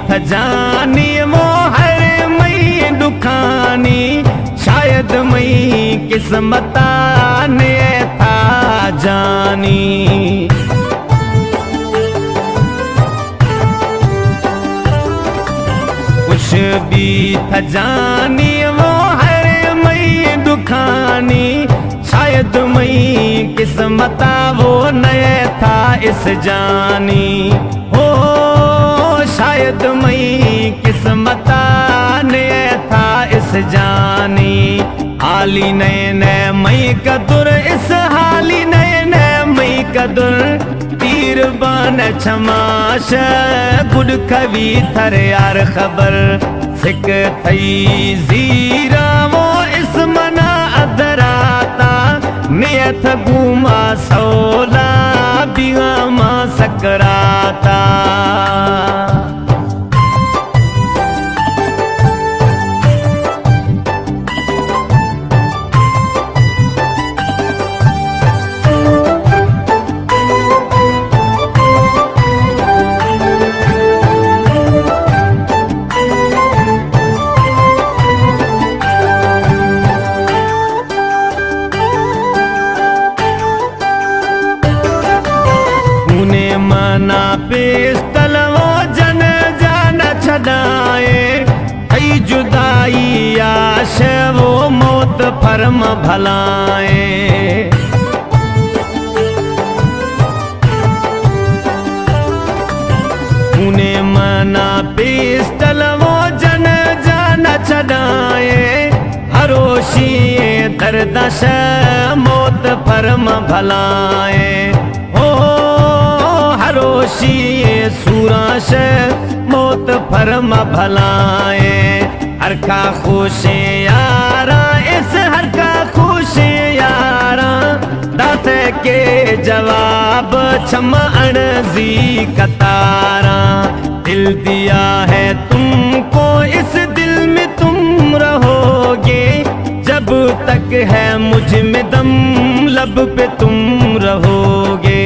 था जानी वो हर मई दुखानी, शायद मई किस्मता ने था जानी। कुछ भी था जानी वो हर मई दुखानी, शायद मई किस्मता वो नए था इस जानी। हो शायद मई किस्मता ने था इस जानी। हाली नए नए मई कदुर इस हाली नए नए मई कदुर, तीर बान छमाश गुड खवी थर यार खबर। सिक थई जीरा वो इस मना अदराता, नियत गुमा सोला बिगामा सकराता। मना पिस्तल वो जन जान छदाए, हई जुदाई आश वो मौत फर्म भलाए। उन्हें मना पिस्तल वो जन जान छदाए, हरोशी दर्दश मौत फर्म भलाए। हरोशी सूराश मौत फर्म भलाए। हर का खुश यारा इस हर का खुश यारा, दात के जवाब छमण जी कतारा। दिल दिया है तुमको इस दिल में तुम रहोगे, जब तक है मुझ में दम लब पे तुम रहोगे।